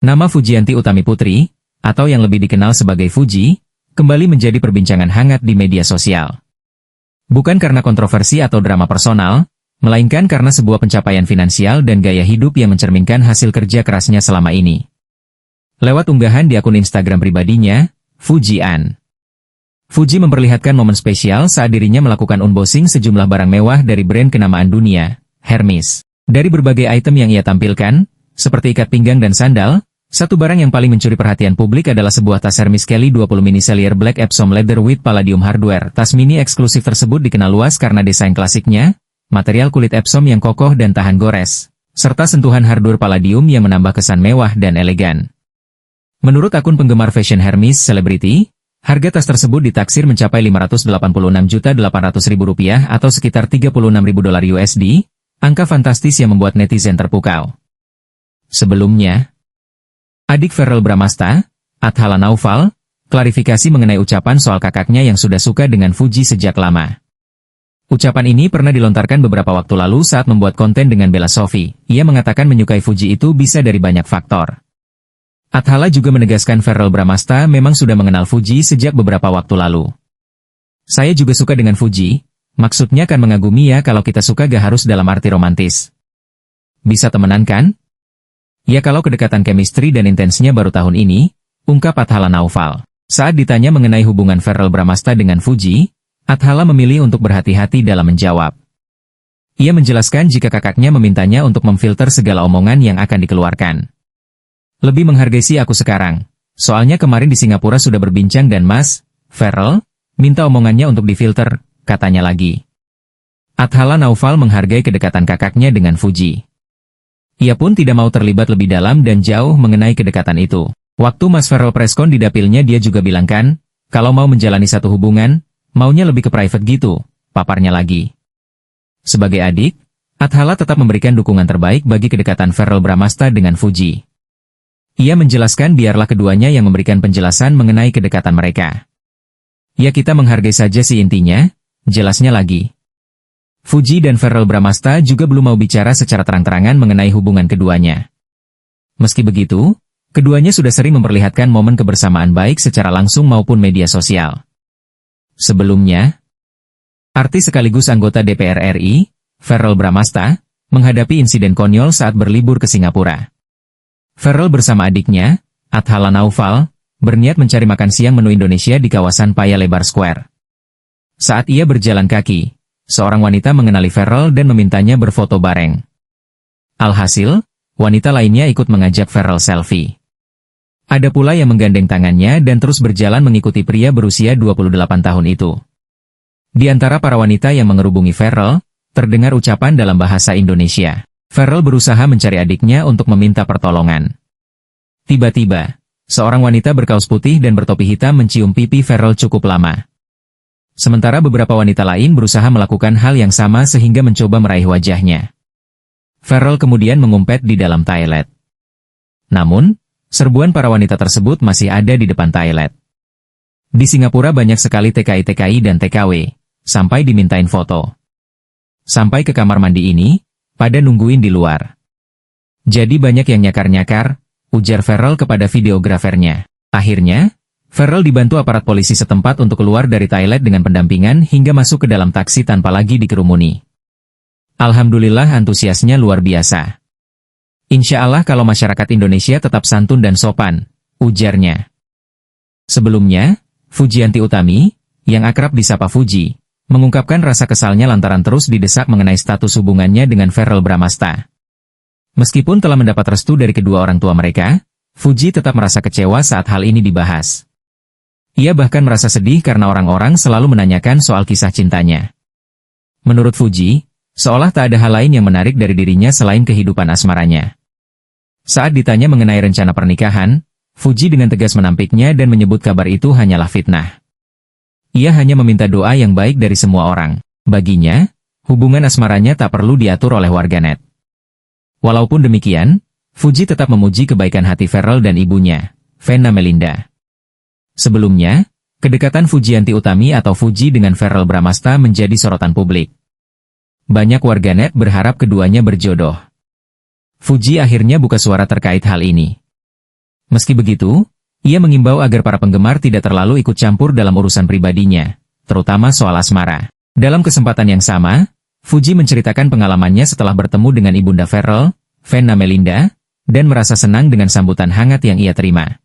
Nama Fujianti Utami Putri, atau yang lebih dikenal sebagai Fuji, kembali menjadi perbincangan hangat di media sosial. Bukan karena kontroversi atau drama personal, melainkan karena sebuah pencapaian finansial dan gaya hidup yang mencerminkan hasil kerja kerasnya selama ini. Lewat unggahan di akun Instagram pribadinya, Fuji An. Fuji memperlihatkan momen spesial saat dirinya melakukan unboxing sejumlah barang mewah dari brand kenamaan dunia, Hermes. Dari berbagai item yang ia tampilkan, seperti ikat pinggang dan sandal, satu barang yang paling mencuri perhatian publik adalah sebuah tas Hermes Kelly 20 mini Cellier Black Epsom Leather with Palladium Hardware. Tas mini eksklusif tersebut dikenal luas karena desain klasiknya, material kulit Epsom yang kokoh dan tahan gores, serta sentuhan hardware palladium yang menambah kesan mewah dan elegan. Menurut akun penggemar fashion Hermes Celebrity, harga tas tersebut ditaksir mencapai Rp586.800.000 atau sekitar $36.000 USD, angka fantastis yang membuat netizen terpukau. Sebelumnya, adik Verrell Bramasta, Athala Naufal, klarifikasi mengenai ucapan soal kakaknya yang sudah suka dengan Fuji sejak lama. Ucapan ini pernah dilontarkan beberapa waktu lalu saat membuat konten dengan Bella Sophie. Ia mengatakan menyukai Fuji itu bisa dari banyak faktor. Athala juga menegaskan Verrell Bramasta memang sudah mengenal Fuji sejak beberapa waktu lalu. Saya juga suka dengan Fuji, maksudnya kan mengagumi ya, kalau kita suka gak harus dalam arti romantis. Bisa temenan kan? Ya kalau kedekatan chemistry dan intensnya baru tahun ini, ungkap Athala Naufal. Saat ditanya mengenai hubungan Verrell Bramasta dengan Fuji, Athala memilih untuk berhati-hati dalam menjawab. Ia menjelaskan jika kakaknya memintanya untuk memfilter segala omongan yang akan dikeluarkan. Lebih menghargai si aku sekarang, soalnya kemarin di Singapura sudah berbincang dan Mas Verrell minta omongannya untuk difilter, katanya lagi. Athala Naufal menghargai kedekatan kakaknya dengan Fuji. Ia pun tidak mau terlibat lebih dalam dan jauh mengenai kedekatan itu. Waktu Mas Verrell preskon di dapilnya dia juga bilang kan, kalau mau menjalani satu hubungan, maunya lebih ke private gitu, paparnya lagi. Sebagai adik, Athala tetap memberikan dukungan terbaik bagi kedekatan Verrell Bramasta dengan Fuji. Ia menjelaskan biarlah keduanya yang memberikan penjelasan mengenai kedekatan mereka. Ya kita menghargai saja sih intinya, jelasnya lagi. Fuji dan Verrell Bramasta juga belum mau bicara secara terang-terangan mengenai hubungan keduanya. Meski begitu, keduanya sudah sering memperlihatkan momen kebersamaan baik secara langsung maupun media sosial. Sebelumnya, artis sekaligus anggota DPR RI, Verrell Bramasta, menghadapi insiden konyol saat berlibur ke Singapura. Verrell bersama adiknya, Athala Naufal, berniat mencari makan siang menu Indonesia di kawasan Paya Lebar Square. Saat ia berjalan kaki, seorang wanita mengenali Verrell dan memintanya berfoto bareng. Alhasil, wanita lainnya ikut mengajak Verrell selfie. Ada pula yang menggandeng tangannya dan terus berjalan mengikuti pria berusia 28 tahun itu. Di antara para wanita yang mengerubungi Verrell, terdengar ucapan dalam bahasa Indonesia. Verrell berusaha mencari adiknya untuk meminta pertolongan. Tiba-tiba, seorang wanita berkaus putih dan bertopi hitam mencium pipi Verrell cukup lama. Sementara beberapa wanita lain berusaha melakukan hal yang sama sehingga mencoba meraih wajahnya. Verrell kemudian mengumpet di dalam toilet. Namun, serbuan para wanita tersebut masih ada di depan toilet. Di Singapura banyak sekali TKI-TKI dan TKW, sampai dimintain foto. Sampai ke kamar mandi ini, pada nungguin di luar. Jadi banyak yang nyakar-nyakar, ujar Verrell kepada videografernya. Akhirnya, Verrell dibantu aparat polisi setempat untuk keluar dari toilet dengan pendampingan hingga masuk ke dalam taksi tanpa lagi dikerumuni. Alhamdulillah antusiasnya luar biasa. Insya Allah kalau masyarakat Indonesia tetap santun dan sopan, ujarnya. Sebelumnya, Fujianti Utami, yang akrab disapa Fuji, mengungkapkan rasa kesalnya lantaran terus didesak mengenai status hubungannya dengan Verrell Bramasta. Meskipun telah mendapat restu dari kedua orang tua mereka, Fuji tetap merasa kecewa saat hal ini dibahas. Ia bahkan merasa sedih karena orang-orang selalu menanyakan soal kisah cintanya. Menurut Fuji, seolah tak ada hal lain yang menarik dari dirinya selain kehidupan asmaranya. Saat ditanya mengenai rencana pernikahan, Fuji dengan tegas menampiknya dan menyebut kabar itu hanyalah fitnah. Ia hanya meminta doa yang baik dari semua orang. Baginya, hubungan asmaranya tak perlu diatur oleh warganet. Walaupun demikian, Fuji tetap memuji kebaikan hati Verrell dan ibunya, Vena Melinda. Sebelumnya, kedekatan Fujianti Utami atau Fuji dengan Verrell Bramasta menjadi sorotan publik. Banyak warganet berharap keduanya berjodoh. Fuji akhirnya buka suara terkait hal ini. Meski begitu, ia mengimbau agar para penggemar tidak terlalu ikut campur dalam urusan pribadinya, terutama soal asmara. Dalam kesempatan yang sama, Fuji menceritakan pengalamannya setelah bertemu dengan ibunda Pharrell, Venna Melinda, dan merasa senang dengan sambutan hangat yang ia terima.